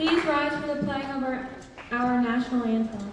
Please rise for the playing of our national anthem.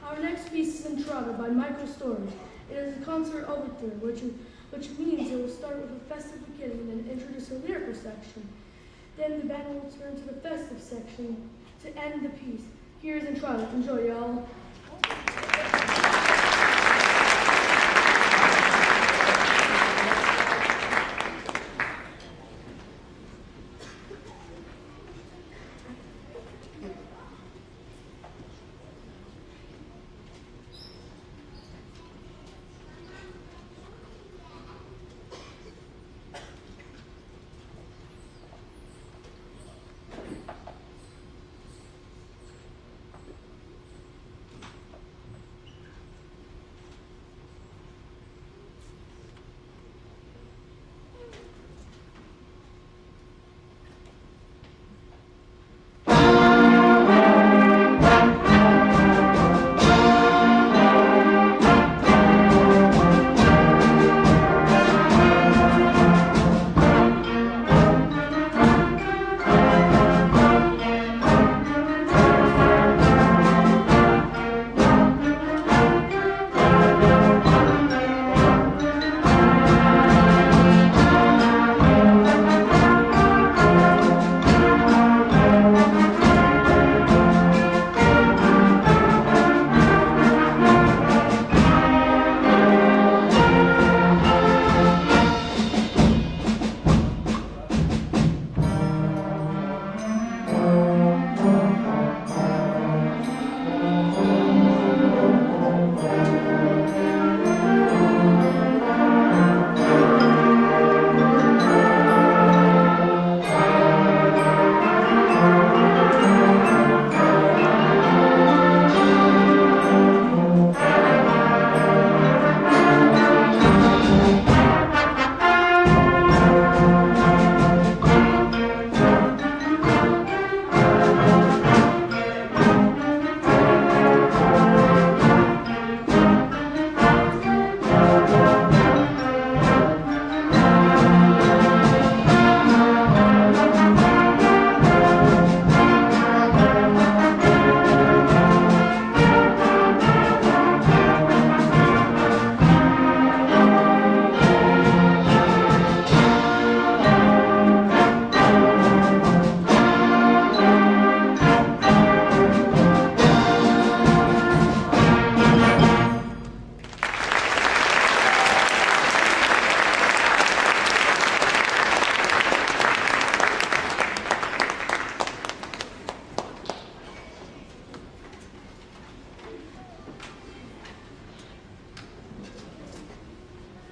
Our next piece is Entrada by Michael Storrs. It is a concert overture, which means it will start with a festive beginning and then introduce a lyrical section. Then the band will turn to the festive section to end the piece. Here's Entrada. Enjoy, y'all.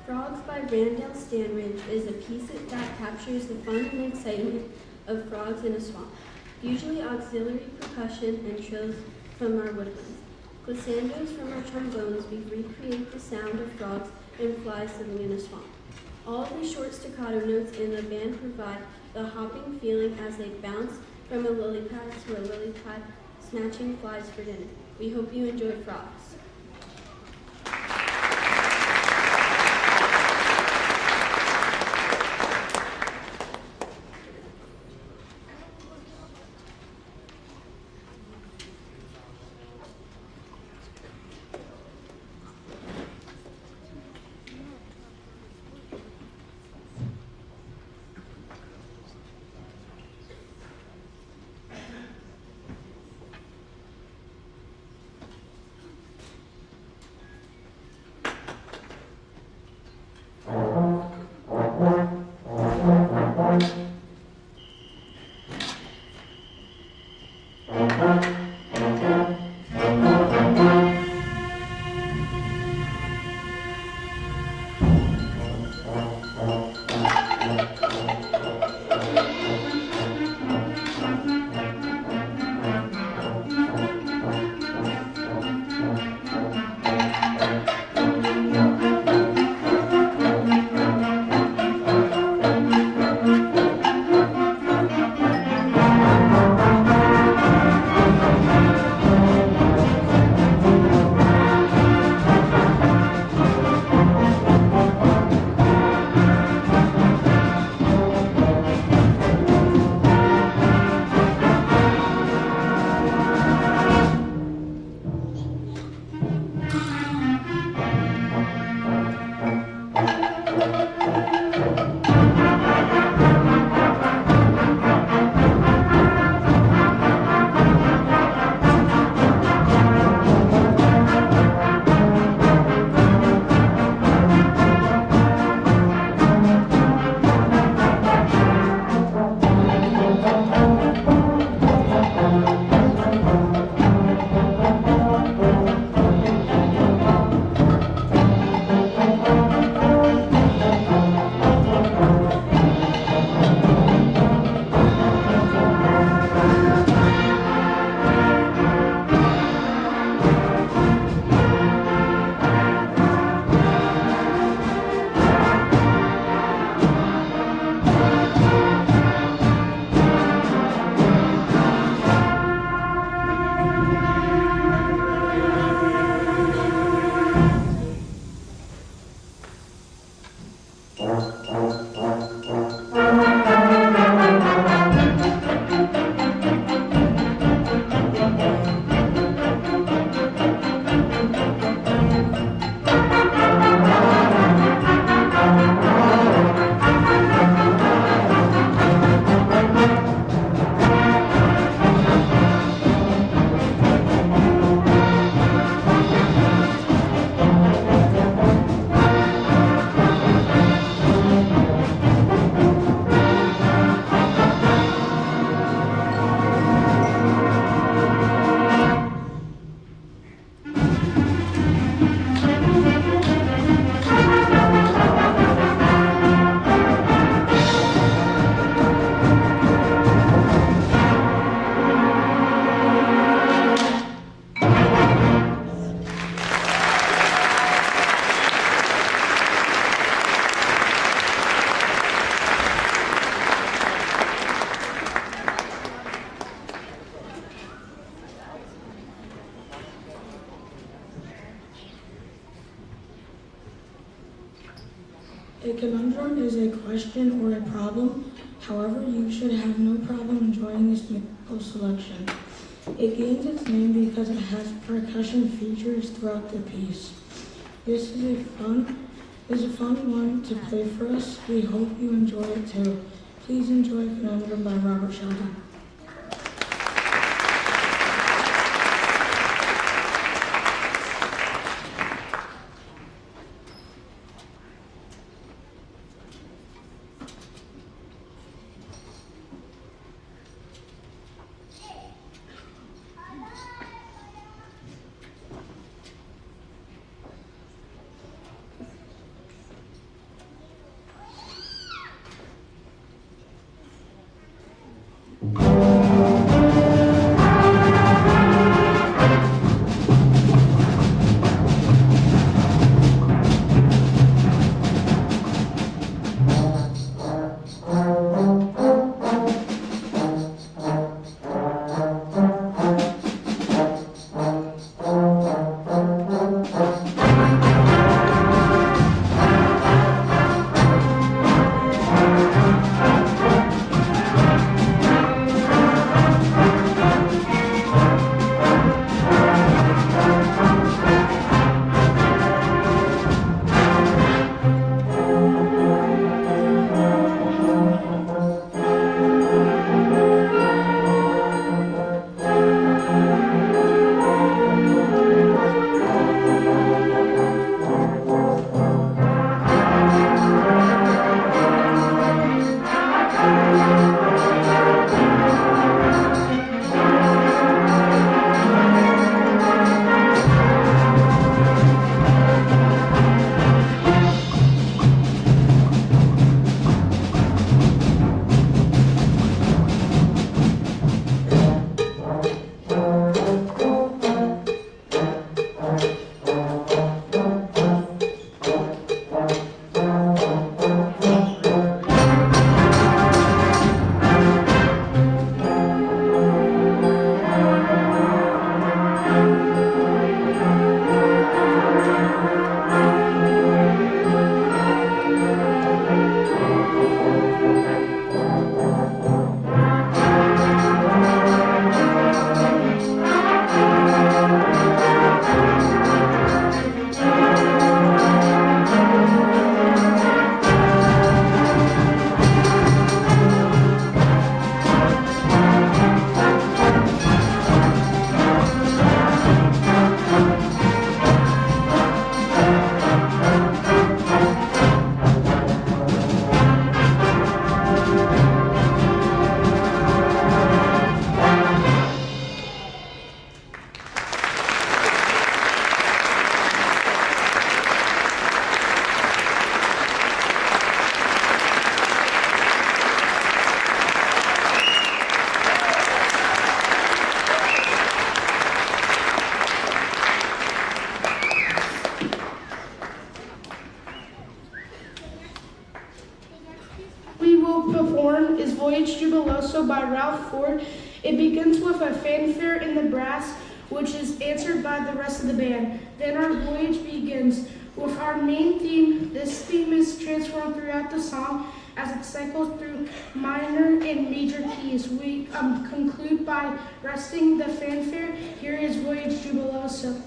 Frogs by Randall Stanridge is a piece that captures the fun and excitement of frogs in a swamp, usually auxiliary percussion and trills from our woodwinds. Glissandos from our trombones, we recreate the sound of frogs and flies swimming in a swamp. All of the short staccato notes in the band provide the hopping feeling as they bounce from a lily pad to a lily pad, snatching flies for dinner. We hope you enjoy frogs. A conundrum is a question or a problem. However, you should have no problem enjoying this musical selection. It gains its name because it has percussion features throughout the piece. This is a fun one to play for us. We hope you enjoy it too. Please enjoy Conundrum by Robert Sheldon. will perform is Voyage Jubiloso by Ralph Ford. It begins with a fanfare in the brass, which is answered by the rest of the band. Then our voyage begins with our main theme. This theme is transformed throughout the song as it cycles through minor and major keys. We conclude by resting the fanfare. Here is Voyage Jubiloso.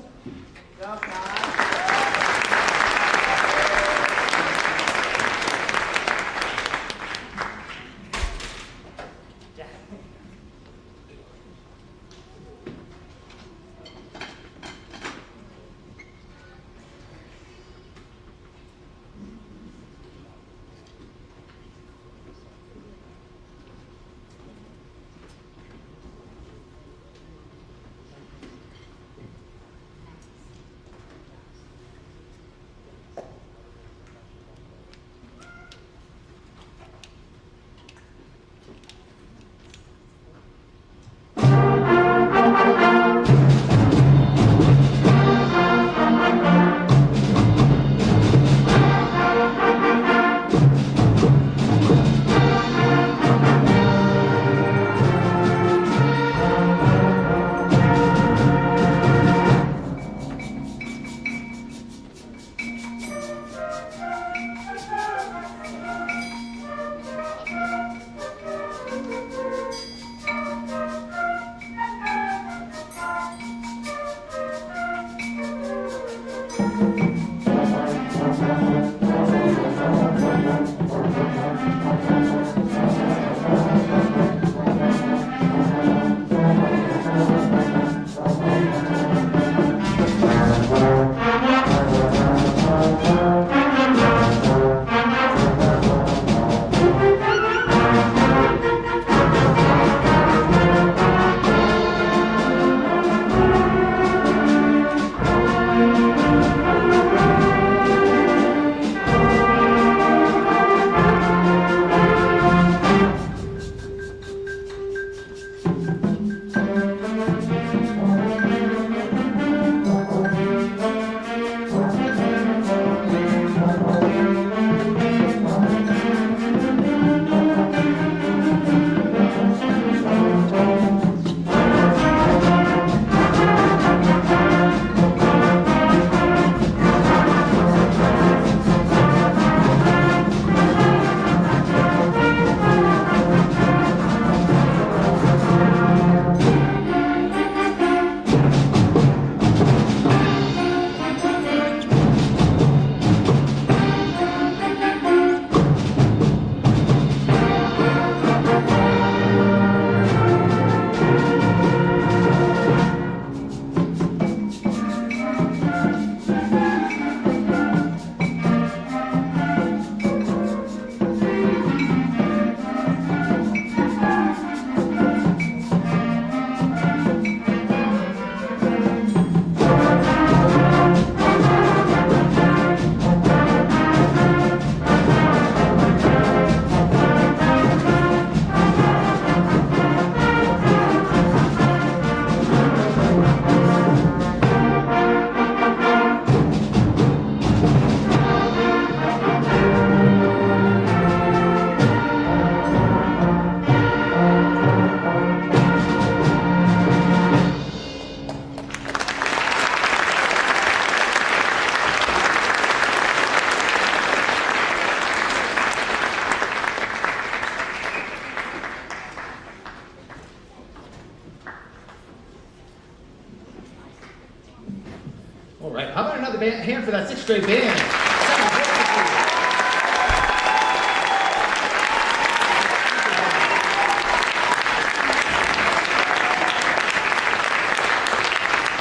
All right, how about another hand for that sixth grade band?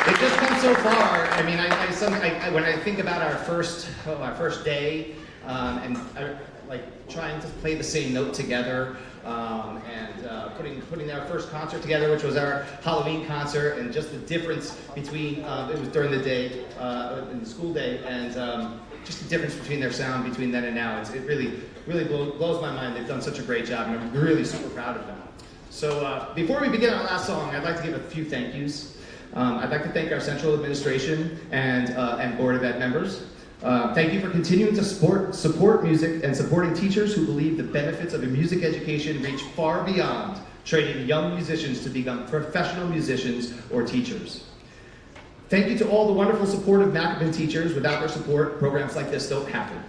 They've just come so far. I mean, when I think about our first day, and trying to play the same note together, and putting our first concert together, which was our Halloween concert, and just the difference between it was during the day, in the school day, and just the difference between their sound between then and now. It really blows my mind. They've done such a great job, and I'm really super proud of them. So before we begin our last song, I'd like to give a few thank yous. I'd like to thank our central administration and Board of Ed members. Thank you for continuing to support music and supporting teachers who believe the benefits of a music education reach far beyond training young musicians to become professional musicians or teachers. Thank you to all the wonderful supportive Macopin teachers. Without their support, programs like this don't happen.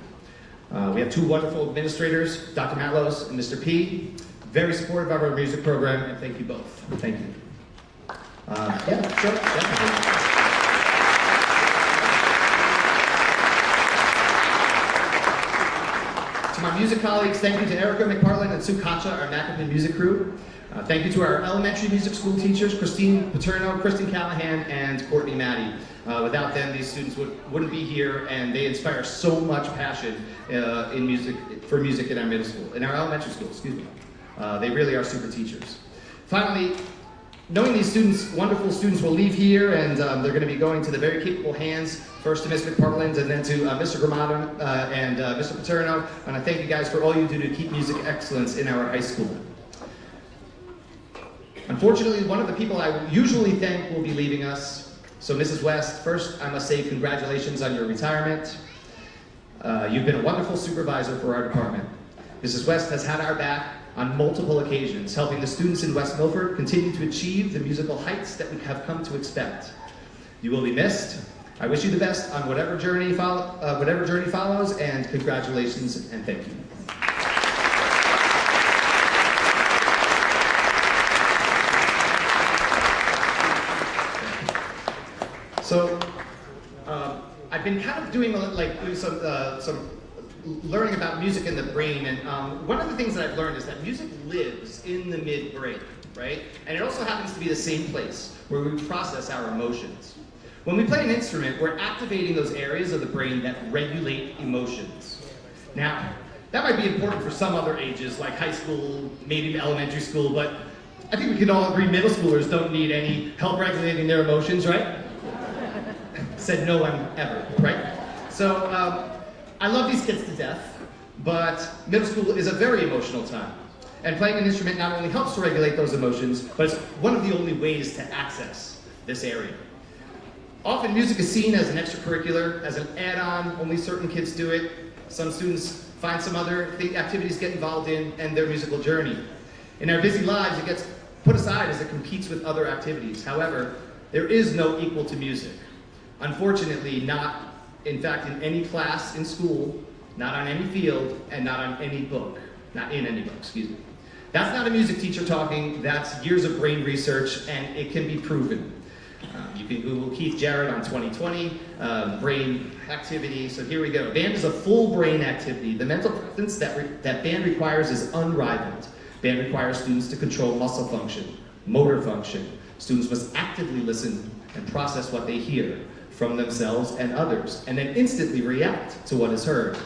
We have two wonderful administrators, Dr. Matlos and Mr. P. Very supportive of our music program, and thank you both. Thank you. Yeah, sure, definitely. To my music colleagues, thank you to Erica McPartland and Sue Concha, our Macopin music crew. Thank you to our elementary music school teachers, Christine Paterno, Kristen Callahan, and Courtney Maddie. Without them, these students wouldn't be here, and they inspire so much passion for music in our middle school, in our elementary school, excuse me. They really are super teachers. Finally, knowing these students, wonderful students, will leave here, and they're going to be going to the very capable hands, first to Ms. McPartland, and then to Mr. Gramado and Mr. Paterno. And I thank you guys for all you do to keep music excellence in our high school. Unfortunately, one of the people I usually thank will be leaving us. So Mrs. West, first I must say congratulations on your retirement. You've been a wonderful supervisor for our department. Mrs. West has had our back on multiple occasions, helping the students in West Milford continue to achieve the musical heights that we have come to expect. You will be missed. I wish you the best on whatever journey follows, and congratulations and thank you. So, I've been kind of doing some learning about music in the brain, and one of the things that I've learned is that music lives in the midbrain, right? And it also happens to be the same place where we process our emotions. When we play an instrument, we're activating those areas of the brain that regulate emotions. Now, that might be important for some other ages, like high school, maybe elementary school, but I think we can all agree middle schoolers don't need any help regulating their emotions, right? Said no one ever, right? So, I love these kids to death, but middle school is a very emotional time. And playing an instrument not only helps to regulate those emotions, but it's one of the only ways to access this area. Often music is seen as an extracurricular, as an add-on, only certain kids do it. Some students find some other activities to get involved in and their musical journey. In our busy lives, it gets put aside as it competes with other activities. However, there is no equal to music. Unfortunately, not in fact in any class in school, not on any field, and not on any book. Not in any book, excuse me. That's not a music teacher talking, that's years of brain research, and it can be proven. You can Google Keith Jarrett on 2020, brain activity, so here we go. Band is a full brain activity. The mental presence that band requires is unrivaled. Band requires students to control muscle function, motor function. Students must actively listen and process what they hear from themselves and others, and then instantly react to what is heard.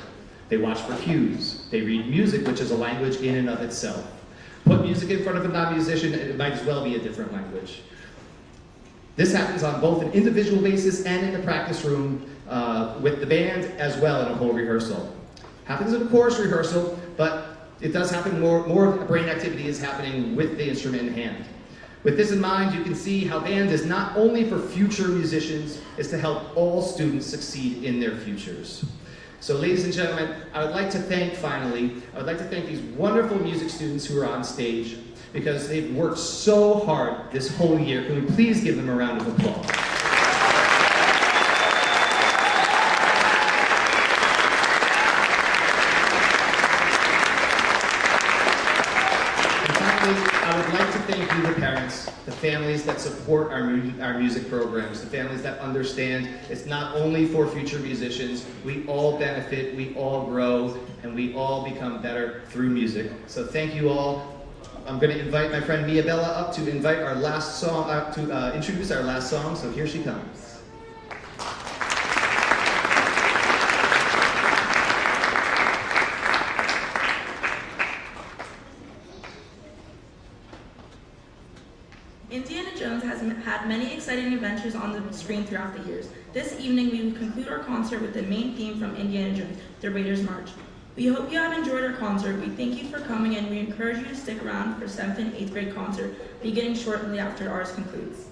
They watch for cues. They read music, which is a language in and of itself. Put music in front of a non-musician, and it might as well be a different language. This happens on both an individual basis and in the practice room with the band, as well in a whole rehearsal. Happens in a chorus rehearsal, but it does happen more of the brain activity is happening with the instrument in hand. With this in mind, you can see how band is not only for future musicians, it's to help all students succeed in their futures. So ladies and gentlemen, I would like to thank these wonderful music students who are on stage, because they've worked so hard this whole year. Can we please give them a round of applause? I would like to thank you, the parents, the families that support our music programs, the families that understand it's not only for future musicians. We all benefit, we all grow, and we all become better through music. So thank you all. I'm going to invite my friend Mia Bella up to invite our last song, to introduce our last song. So here she comes. Indiana Jones has had many exciting adventures on the screen throughout the years. This evening, we will conclude our concert with the main theme from Indiana Jones, the Raiders March. We hope you have enjoyed our concert. We thank you for coming, and we encourage you to stick around for 7th and 8th grade concert, beginning shortly after ours concludes.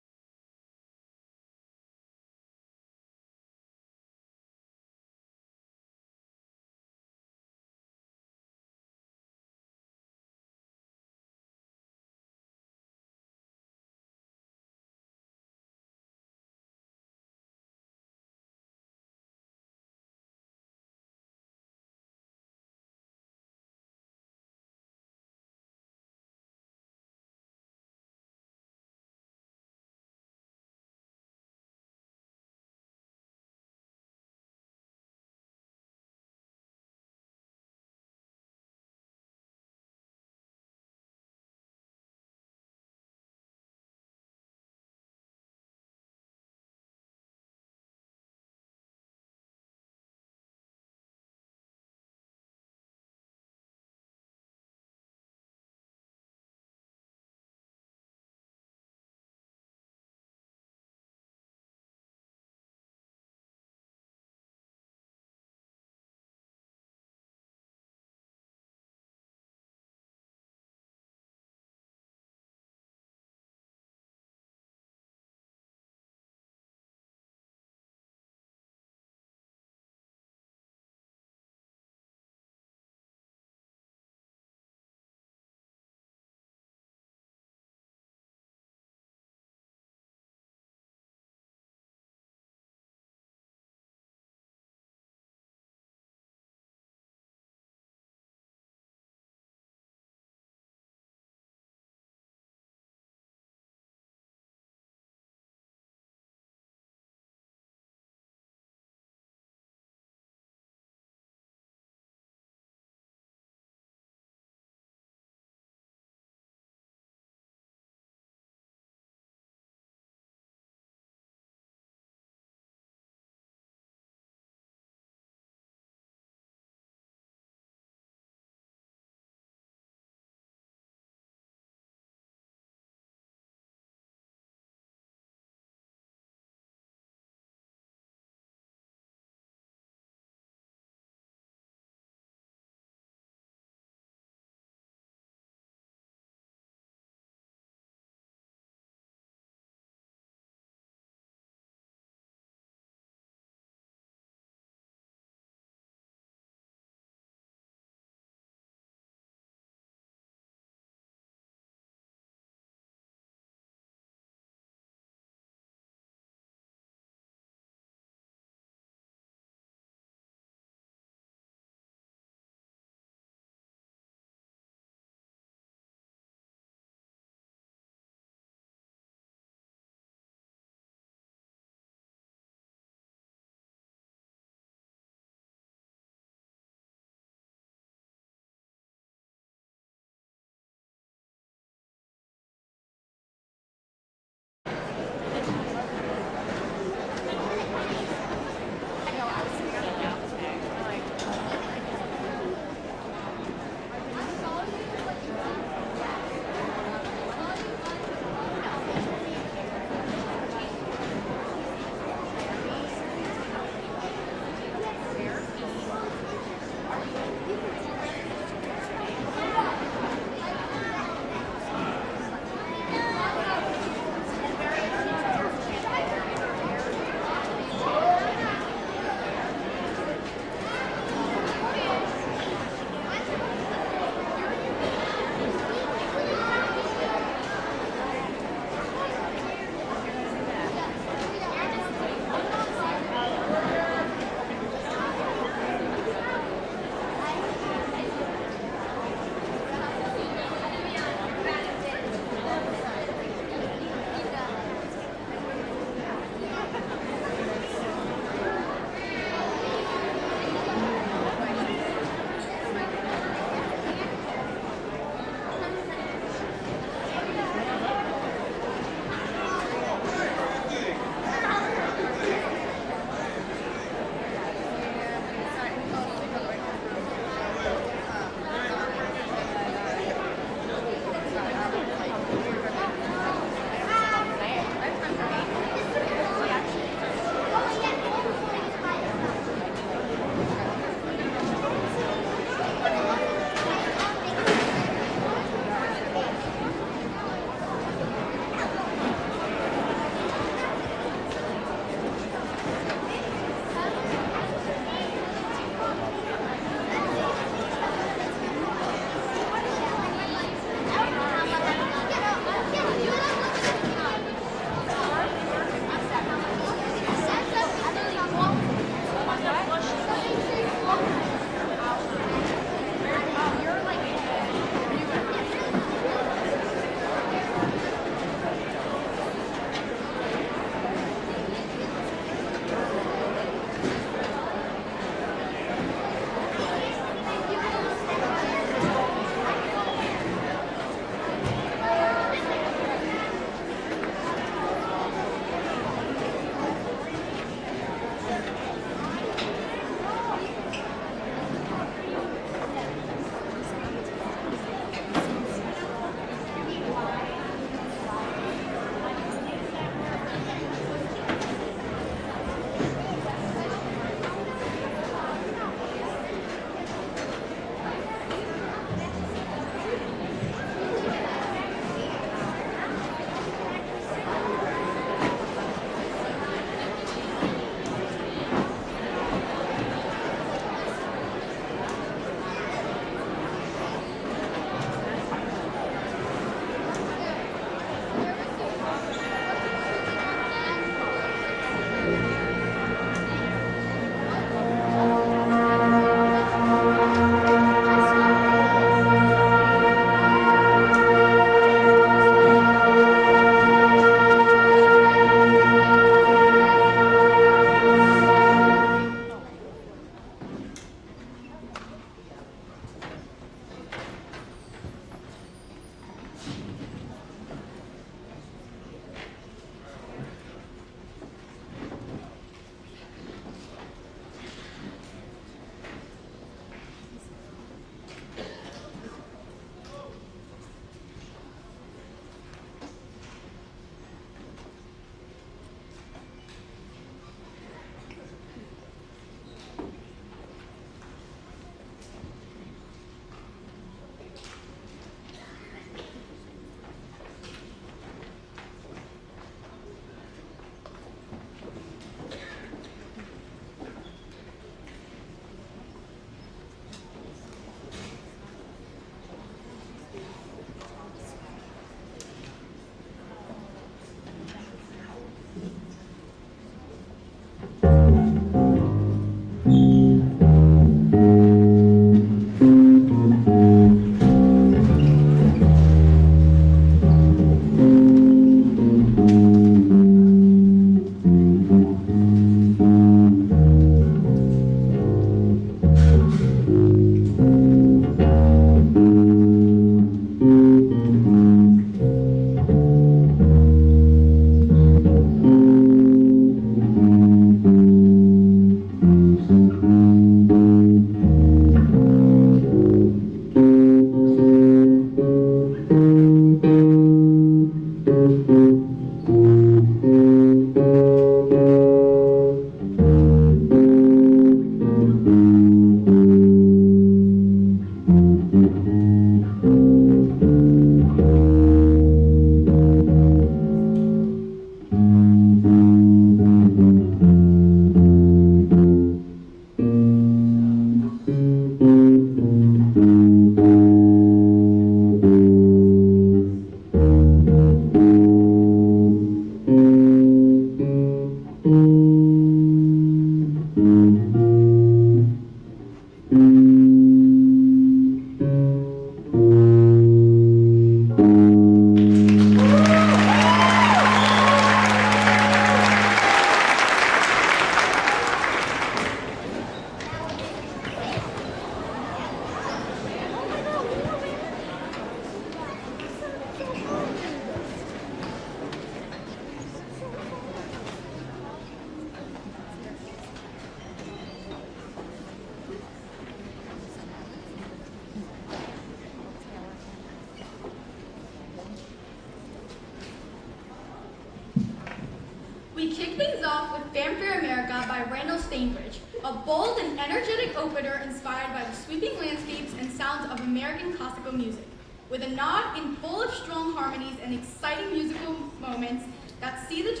by Randall Stainbridge, a bold and energetic opener inspired by the sweeping landscapes and sounds of American classical music, with a nod in full of strong harmonies and exciting musical moments that set the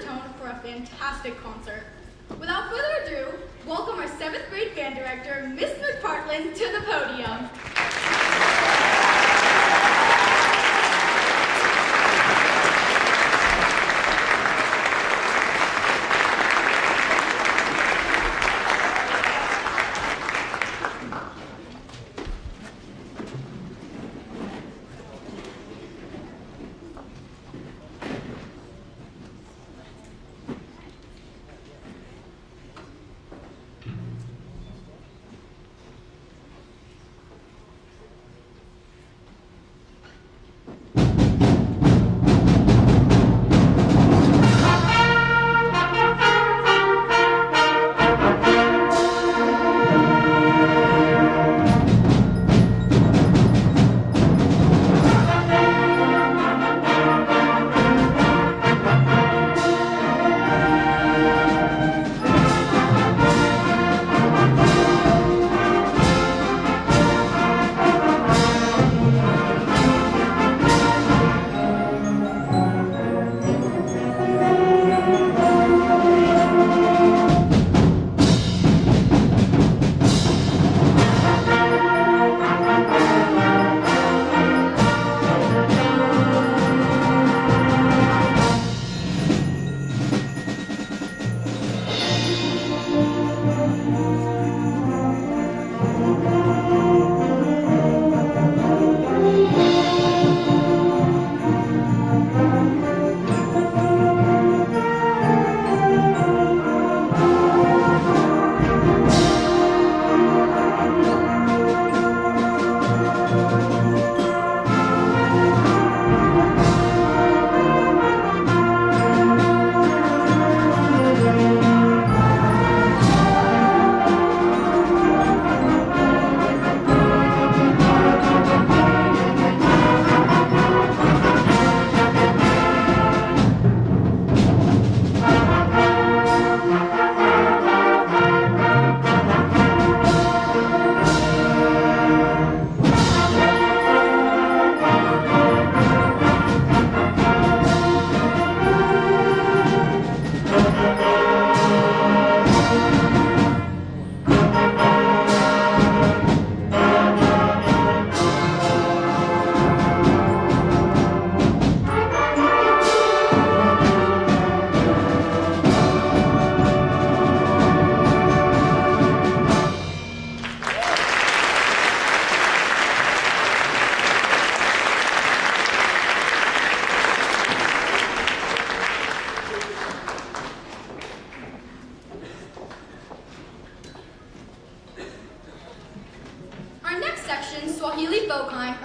tone for a fantastic concert. Without further ado, welcome our 7th grade band director, Miss McPartland, to the podium.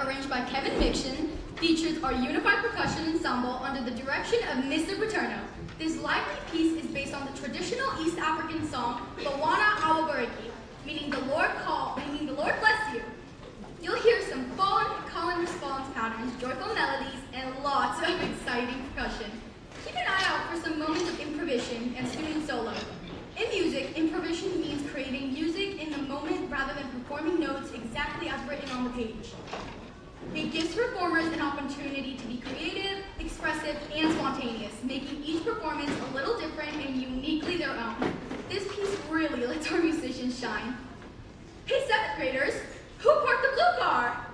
Arranged by Kevin Mixon, features our unified percussion ensemble under the direction of Mr. Paterno. This lively piece is based on the traditional East African song, Bawana Awabariki, meaning the Lord bless you. You'll hear some fun call and response patterns, joyful melodies, and lots of exciting percussion. Keep an eye out for some moments of improvisation and student solo. In music, improvisation means creating music in the moment rather than performing notes exactly as written on the page. It gives performers an opportunity to be creative, expressive, and spontaneous, making each performance a little different and uniquely their own. This piece really lets our musicians shine. Hey, 7th graders, who parked the blue car?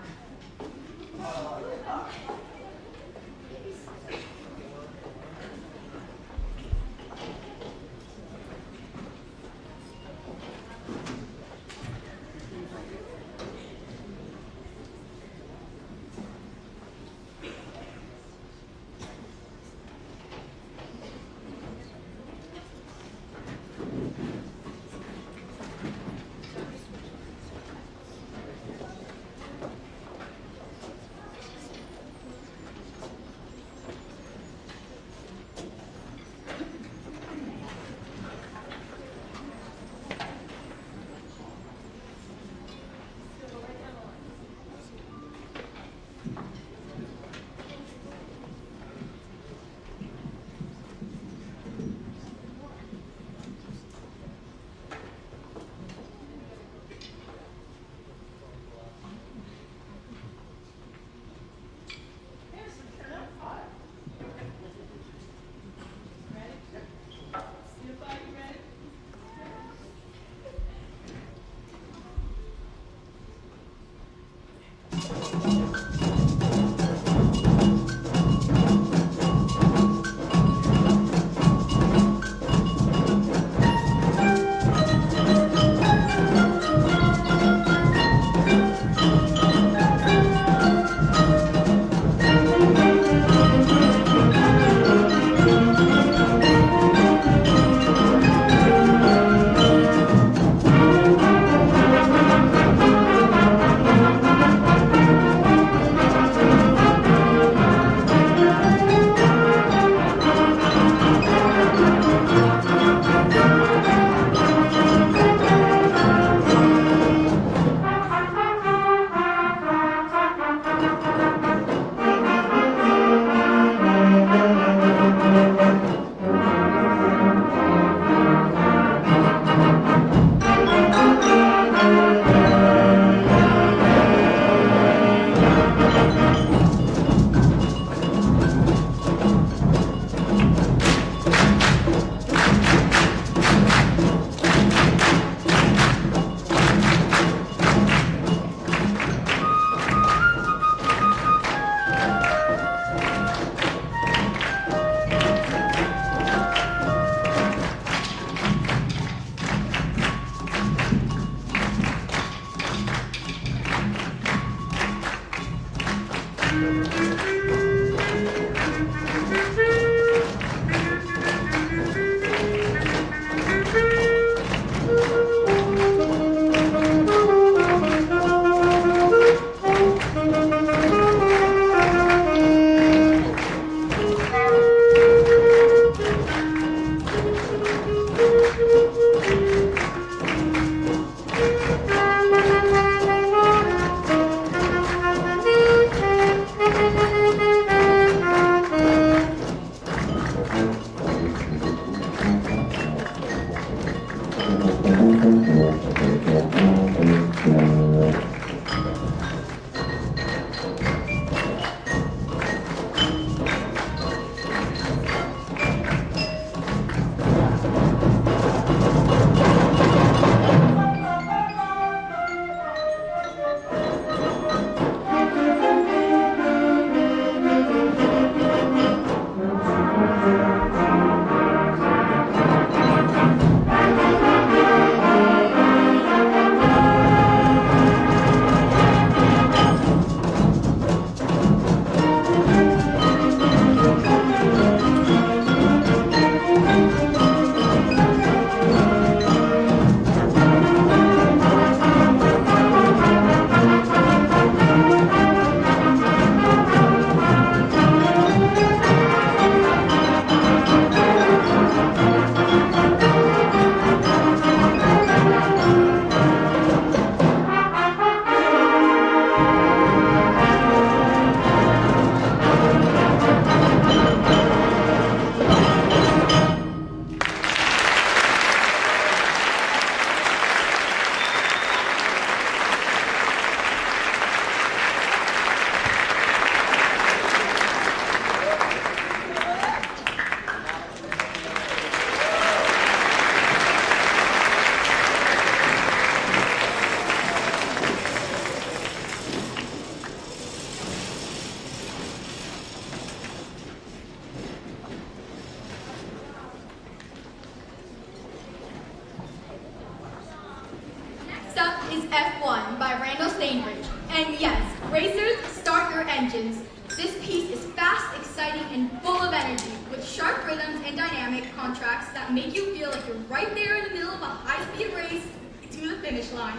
Next up is F1 by Randall Stainbridge. And yes, racers, start your engines. This piece is fast, exciting, and full of energy, with sharp rhythms and dynamic contracts that make you feel like you're right there in the middle of a high-speed race to the finish line.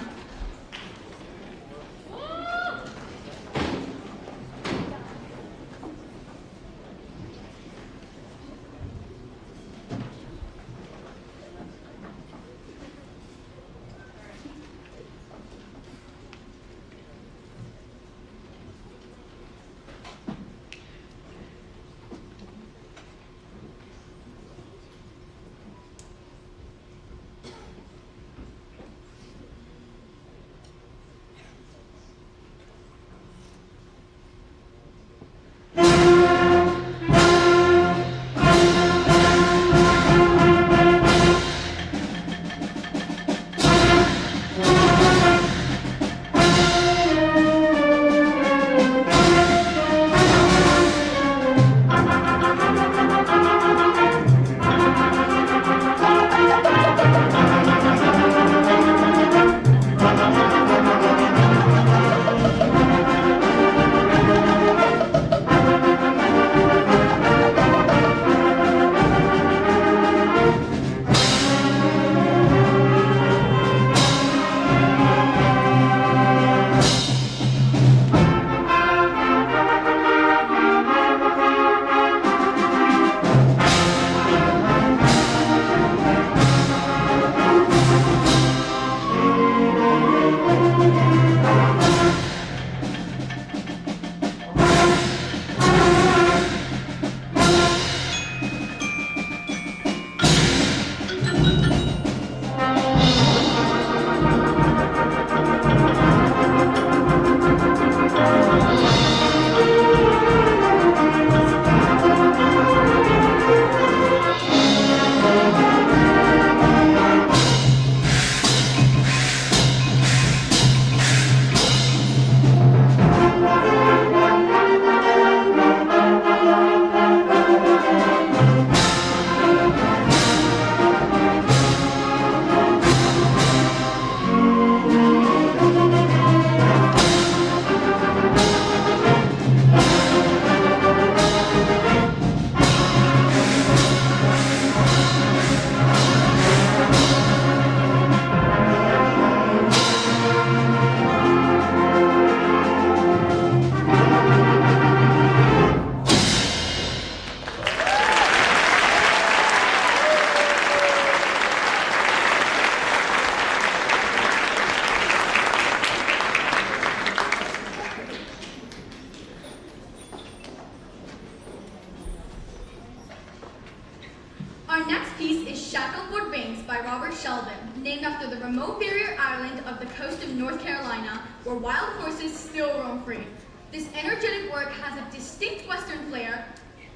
Sheldon, named after the remote barrier island of the coast of North Carolina, where wild horses still roam free. This energetic work has a distinct Western flair.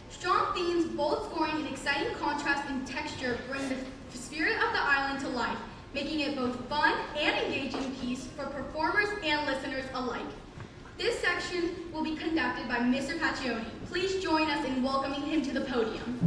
Strong themes, bold scoring, and exciting contrast and texture bring the spirit of the island to life, making it both fun and engaging piece for performers and listeners alike. This section will be conducted by Mr. Paccioni. Please join us in welcoming him to the podium.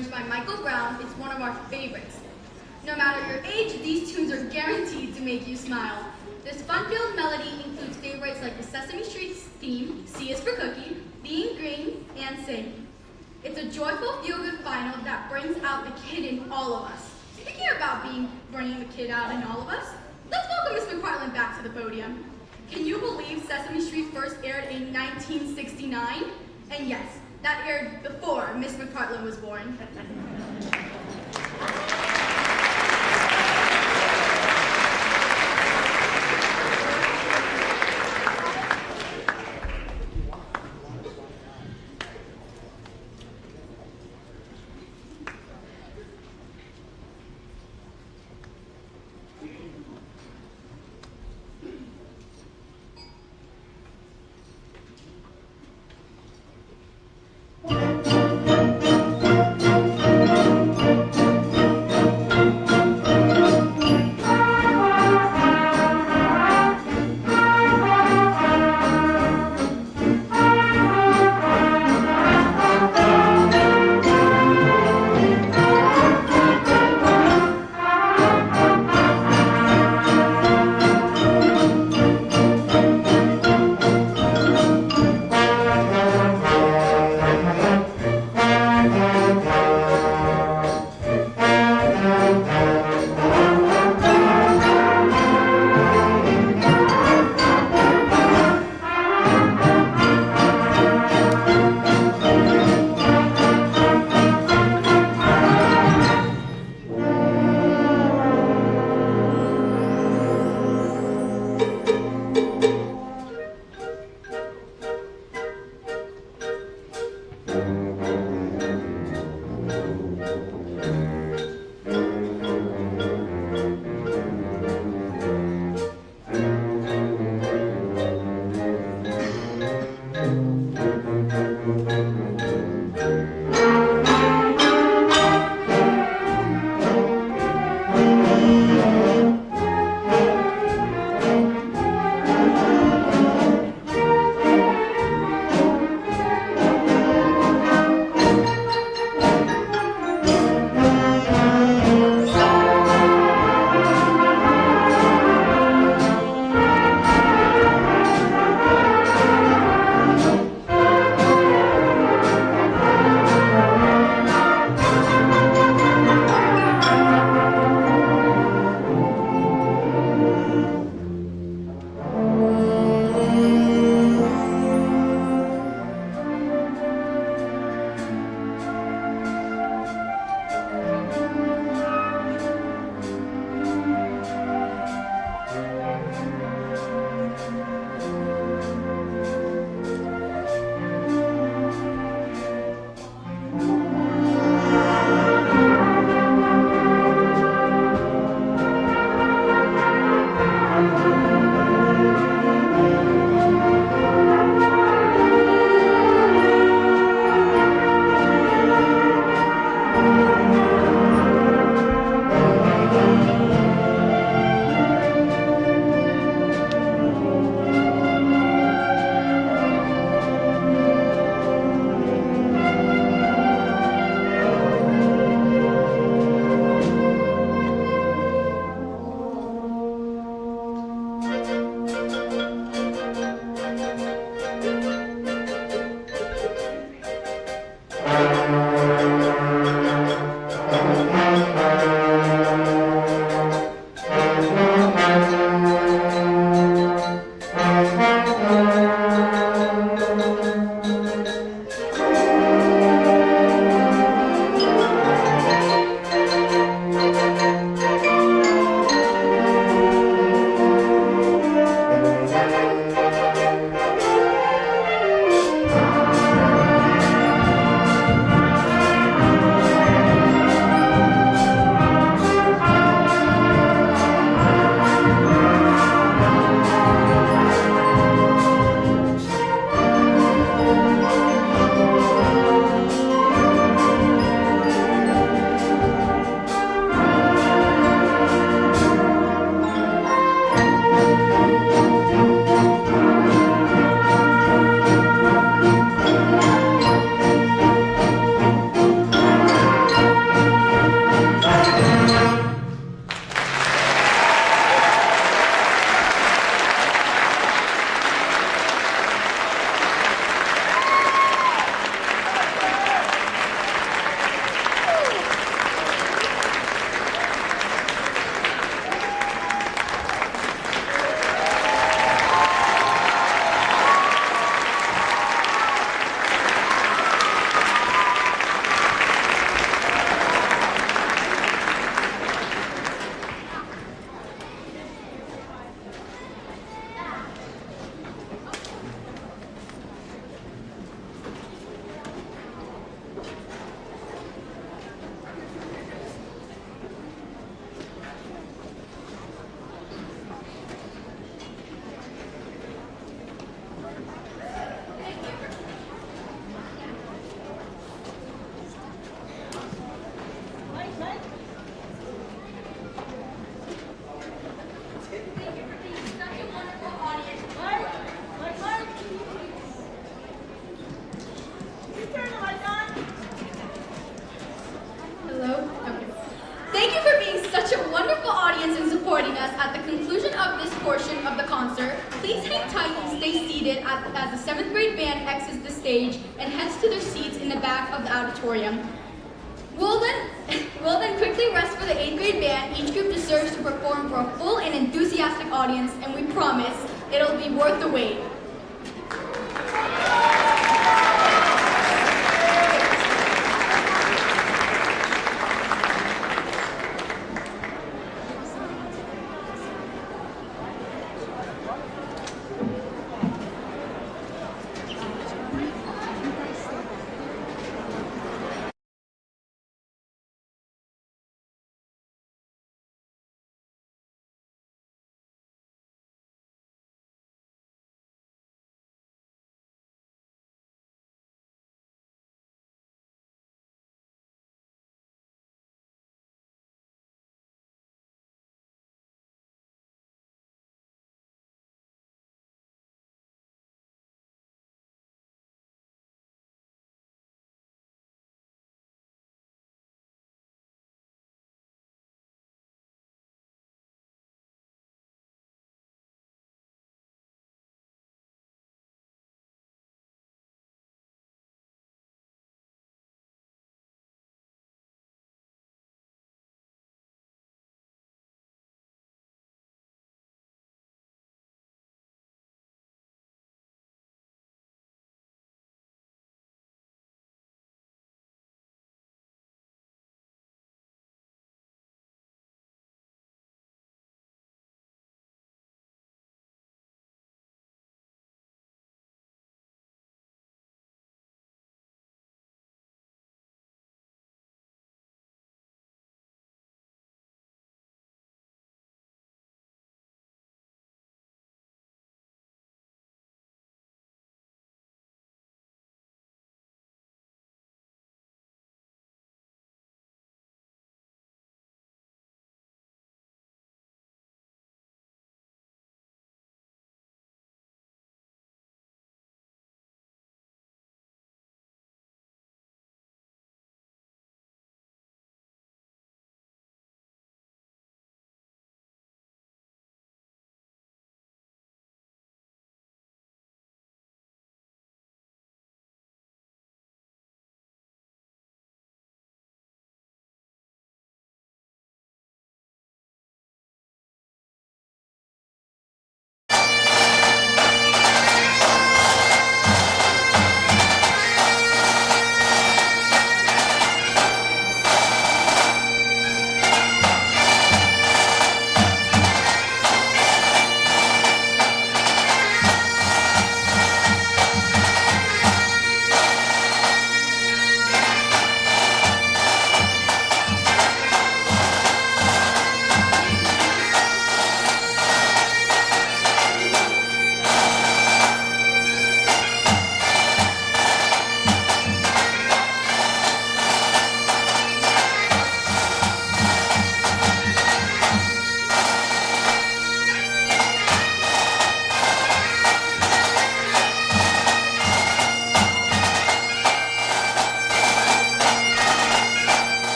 arranged by Michael Brown, is one of our favorites. No matter your age, these tunes are guaranteed to make you smile. This fun-filled melody includes favorites like the Sesame Street theme, C is for Cookie, Being Green, and Sing. It's a joyful, feel-good final that brings out the kid in all of us. Speaking about bringing the kid out in all of us, let's welcome Miss McPartland back to the podium. Can you believe Sesame Street first aired in 1969? And yes, that aired before Miss McPartland was born. Hello? Okay. Thank you for being such a wonderful audience and supporting us. At the conclusion of this portion of the concert, please hang tight and stay seated as the 7th grade band exits the stage and heads to their seats in the back of the auditorium. We'll then quickly rest for the 8th grade band. Each group deserves to perform for a full and enthusiastic audience, and we promise it'll be worth the wait.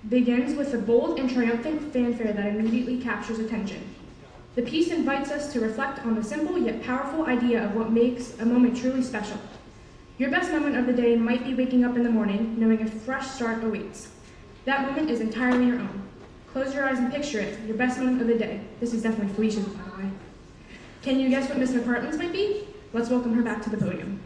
begins with a bold and triumphant fanfare that immediately captures attention. The piece invites us to reflect on the simple yet powerful idea of what makes a moment truly special. Your best moment of the day might be waking up in the morning knowing a fresh start awaits. That moment is entirely your own. Close your eyes and picture it, your best moment of the day. This is definitely Felicia's, by the way. Can you guess what Miss McCartman's might be? Let's welcome her back to the podium.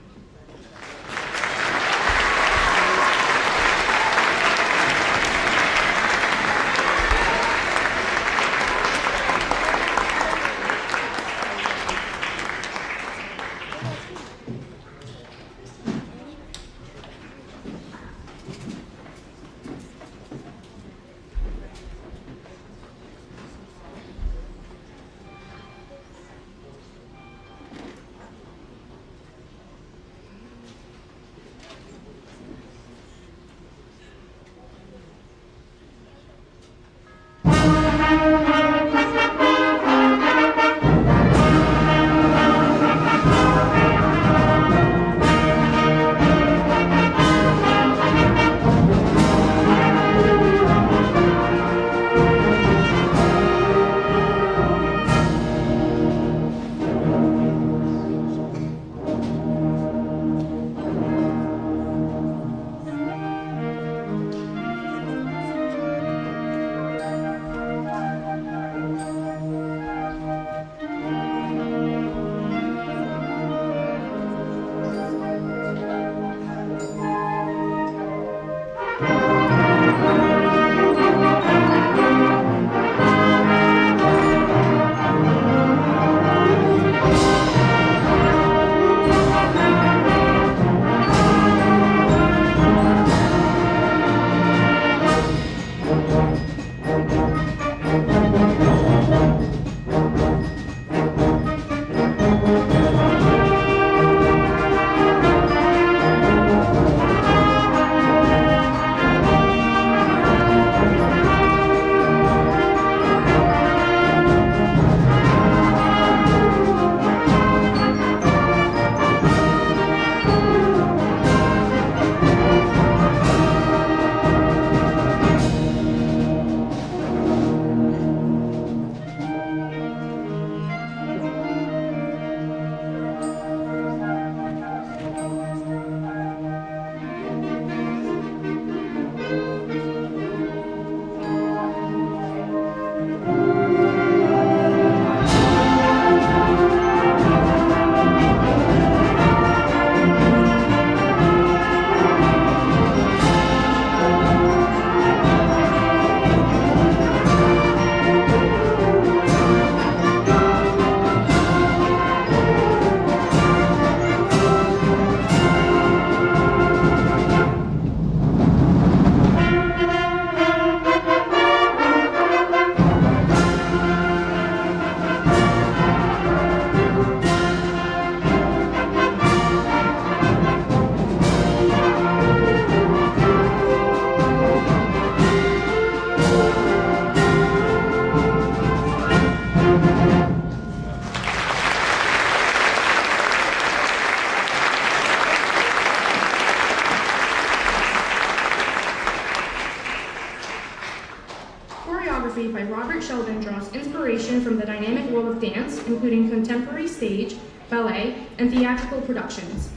Choreography by Robert Sheldon draws inspiration from the dynamic world of dance, including contemporary stage, ballet, and theatrical productions.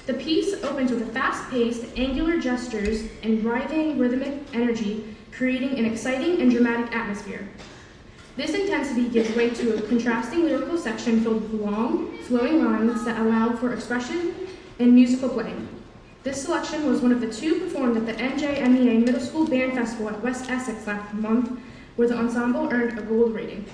The piece opens with a fast-paced, angular gestures and writhing rhythmic energy, creating an exciting and dramatic atmosphere. This intensity gives way to a contrasting lyrical section filled with long, flowing lines that allow for expression and musical playing. This selection was one of the two performed at the NJMEA Middle School Band Festival at West Essex last month, where the ensemble earned a gold rating.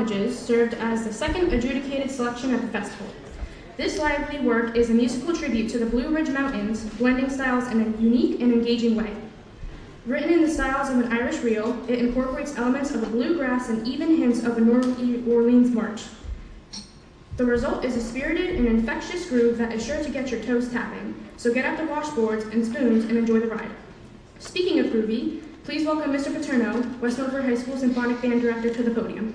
hommages served as the second adjudicated selection at the festival. This lively work is a musical tribute to the Blue Ridge Mountains, blending styles in a unique and engaging way. Written in the styles of an Irish reel, it incorporates elements of the bluegrass and even hints of a New Orleans march. The result is a spirited and infectious groove that is sure to get your toes tapping, so get out the washboards and spoons and enjoy the ride. Speaking of groovy, please welcome Mr. Paterno, West Milford High School Symphonic Band Director, to the podium.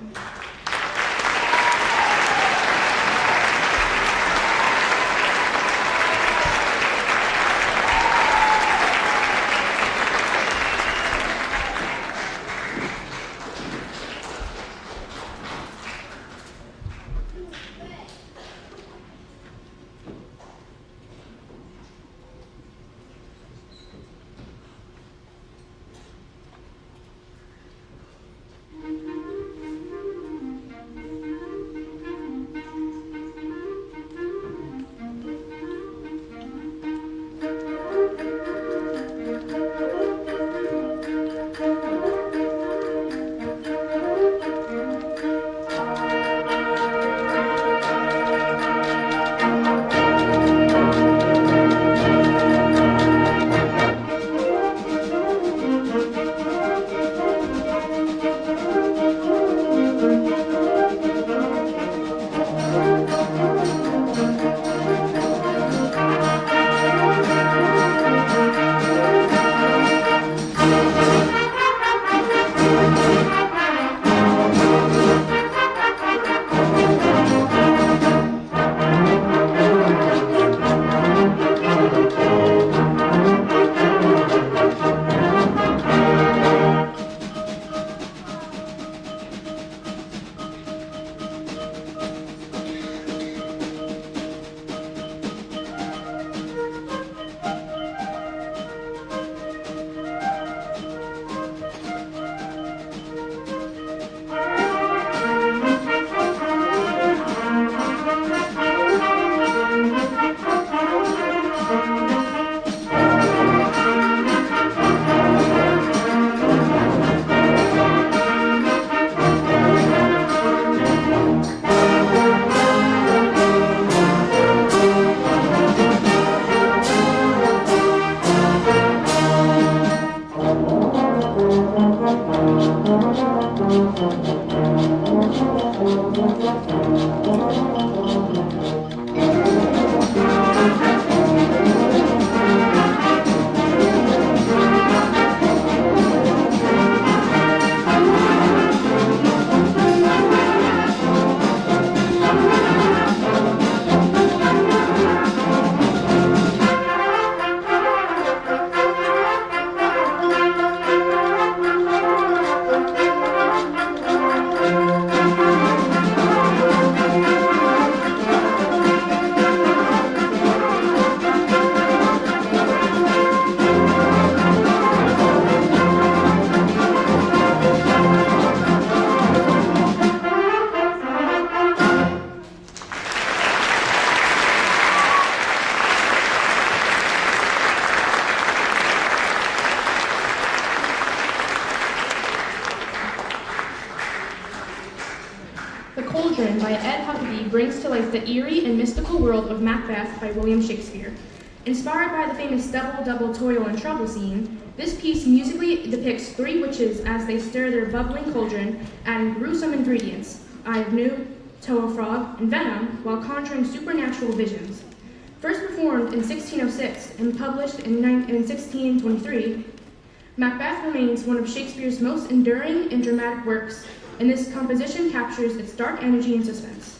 By Ed Huckabee brings to life the eerie and mystical world of Macbeth by William Shakespeare. Inspired by the famous double, double, toil and trouble scene, this piece musically depicts three witches as they stir their bubbling cauldron, adding gruesome ingredients, eye of newt, toe of frog, and venom, while conjuring supernatural visions. First performed in 1606 and published in 1623, Macbeth remains one of Shakespeare's most enduring and dramatic works, and this composition captures its dark energy and suspense.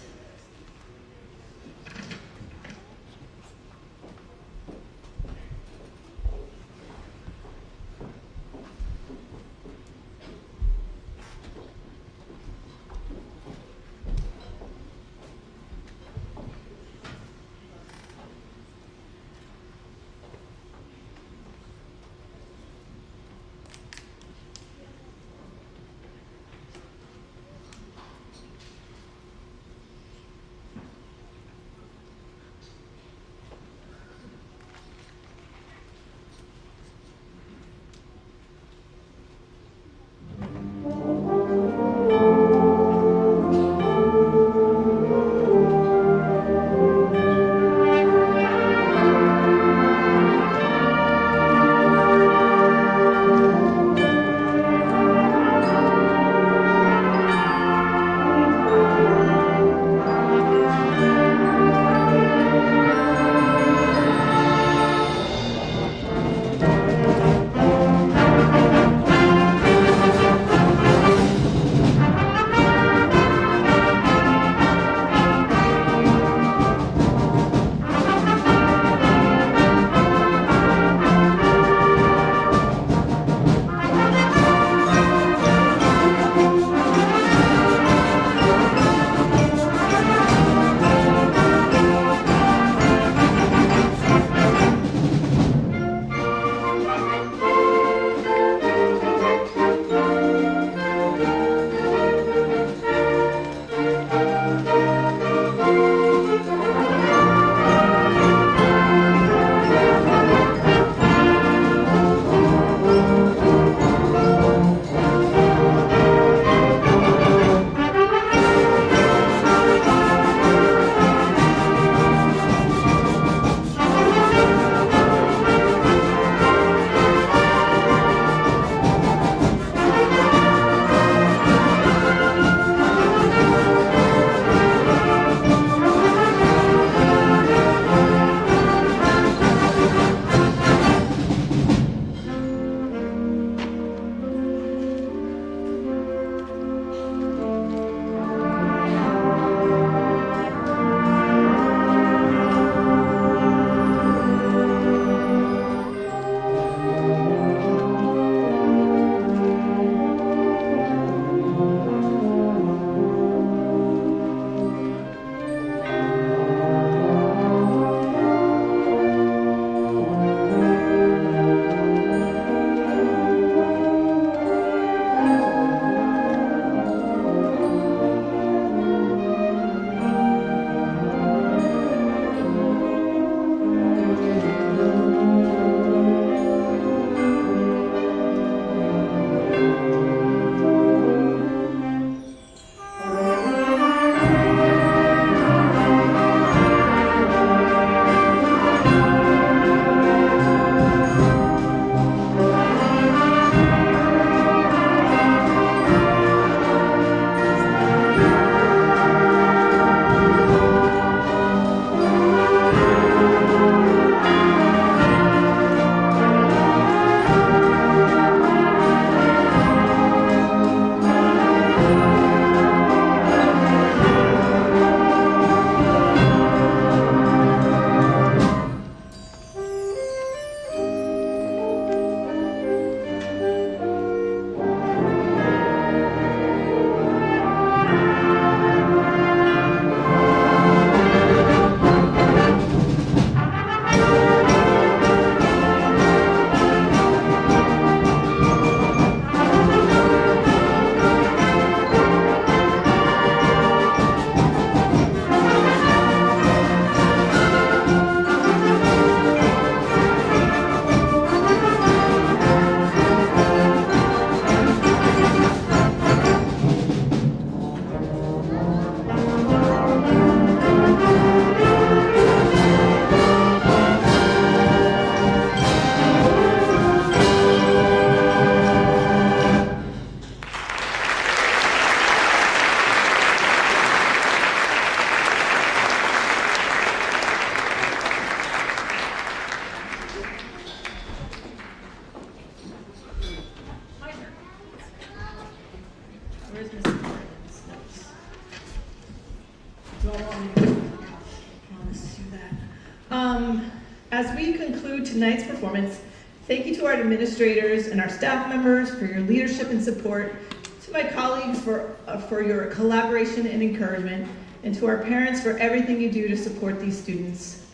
As we conclude tonight's performance, thank you to our administrators and our staff members for your leadership and support, to my colleagues for your collaboration and encouragement, and to our parents for everything you do to support these students.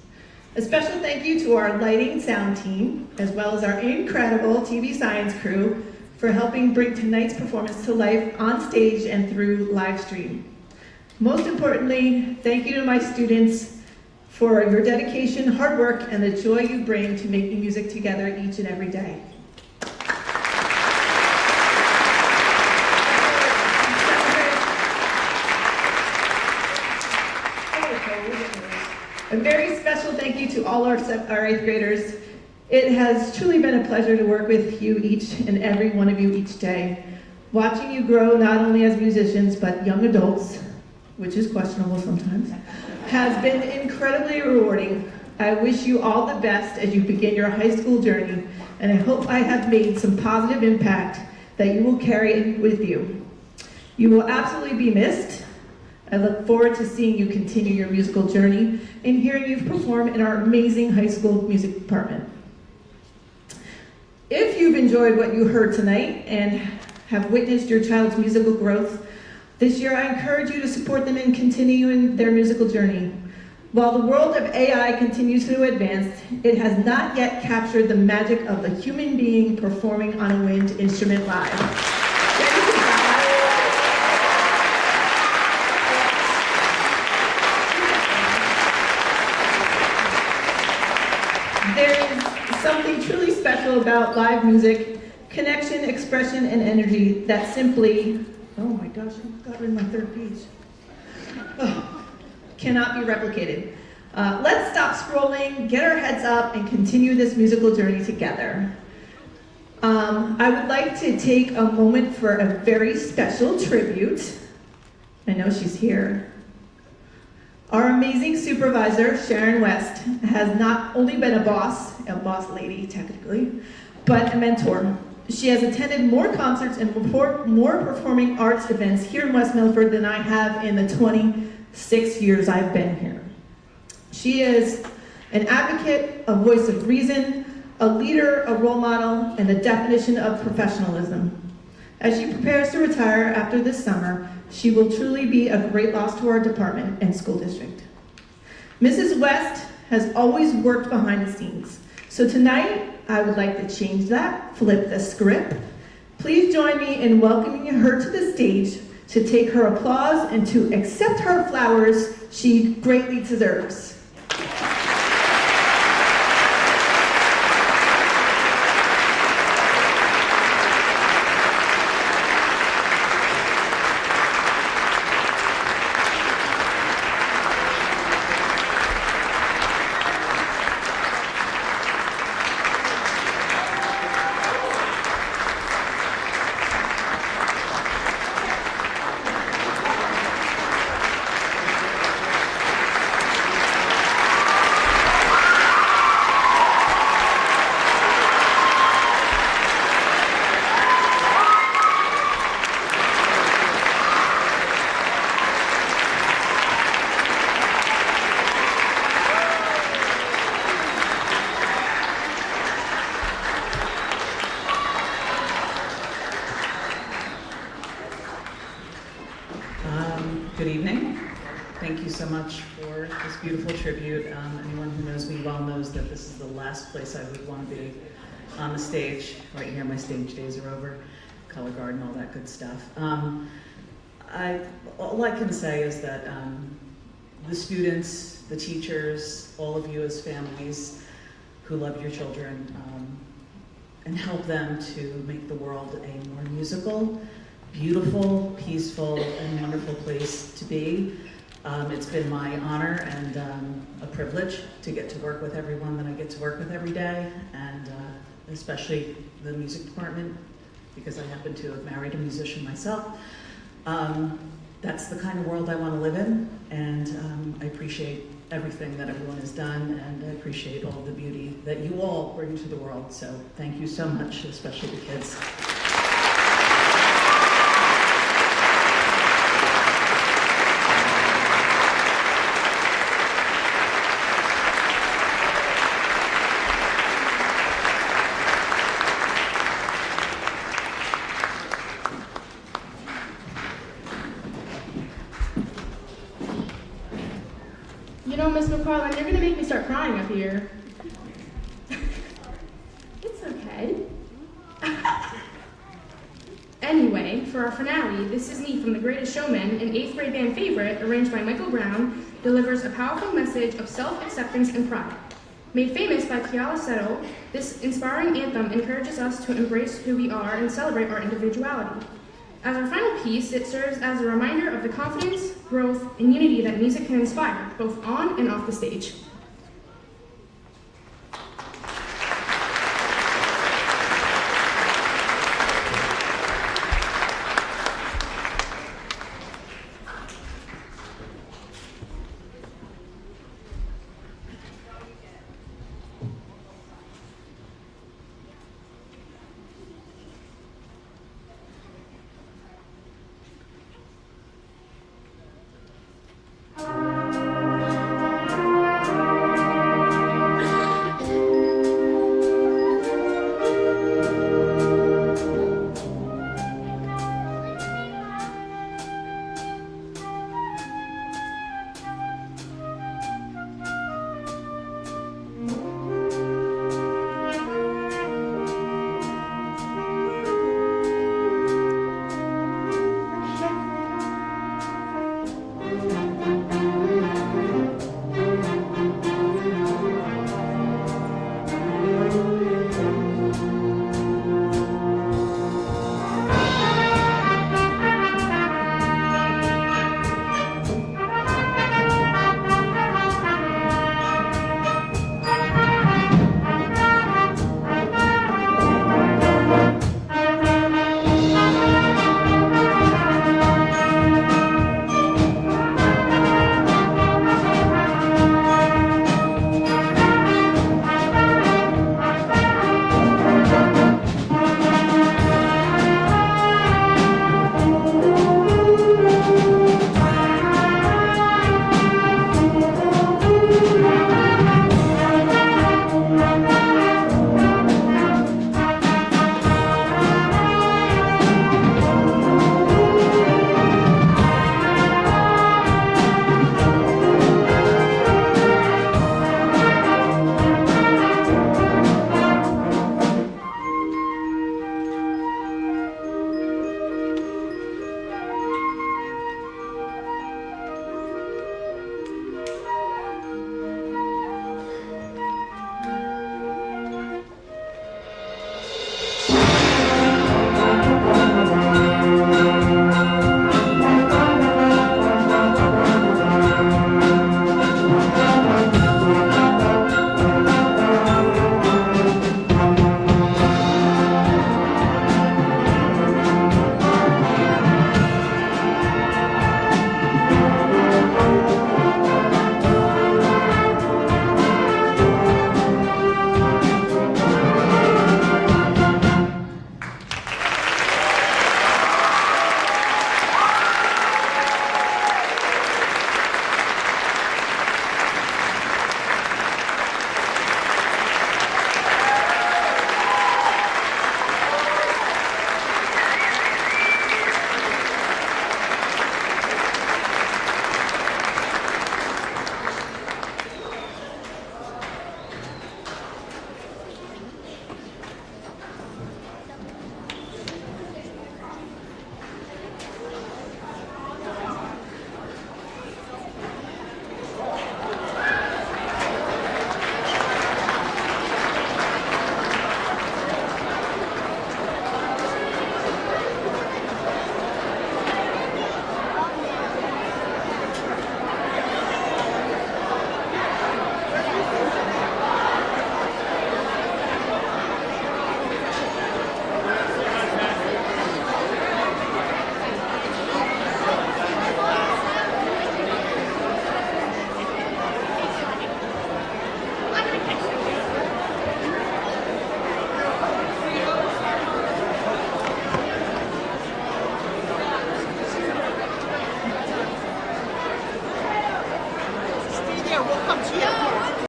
A special thank you to our lighting and sound team, as well as our incredible TV science crew for helping bring tonight's performance to life on stage and through live stream. Most importantly, thank you to my students for your dedication, hard work, and the joy you bring to making music together each and every day. A very special thank you to all our 8th graders. It has truly been a pleasure to work with you each and every one of you each day. Watching you grow not only as musicians, but young adults, which is questionable sometimes, has been incredibly rewarding. I wish you all the best as you begin your high school journey, and I hope I have made some positive impact that you will carry with you. You will absolutely be missed. I look forward to seeing you continue your musical journey and hearing you perform in our amazing high school music department. If you've enjoyed what you heard tonight and have witnessed your child's musical growth this year, I encourage you to support them in continuing their musical journey. While the world of AI continues to advance, it has not yet captured the magic of the human being performing on a wind instrument live. There is something truly special about live music, connection, expression, and energy that simply, oh my gosh, I got rid of my third page. Oh, cannot be replicated. Let's stop scrolling, get our heads up, and continue this musical journey together. I would like to take a moment for a very special tribute. I know she's here. Our amazing supervisor, Sharon West, has not only been a boss lady technically, but a mentor. She has attended more concerts and more performing arts events here in West Milford than I have in the 26 years I've been here. She is an advocate, a voice of reason, a leader, a role model, and the definition of professionalism. As she prepares to retire after this summer, she will truly be a great loss to our department and school district. Mrs. West has always worked behind the scenes. So tonight, I would like to change that, flip the script. Please join me in welcoming her to the stage to take her applause and to accept her flowers she greatly deserves. Good evening. Thank you so much for this beautiful tribute. Anyone who knows me well knows that this is the last place I would want to be on the stage. Right here, my stage days are over. Color Garden, all that good stuff. All I can say is that the students, the teachers, all of you as families who love your children and help them to make the world a more musical, beautiful, peaceful, and wonderful place to be. It's been my honor and a privilege to get to work with everyone that I get to work with every day, and especially the music department, because I happen to have married a musician myself. That's the kind of world I want to live in, and I appreciate everything that everyone has done, and I appreciate all the beauty that you all bring to the world. So thank you so much, especially the kids. Carlin, you're gonna make me start crying up here. It's okay. Anyway, for our finale, This Is Me from The Greatest Showman, an 8th grade band favorite, arranged by Michael Brown, delivers a powerful message of self-acceptance and pride. Made famous by Kiala Settle, this inspiring anthem encourages us to embrace who we are and celebrate our individuality. As our final piece, it serves as a reminder of the confidence, growth, and unity that music can inspire, both on and off the stage.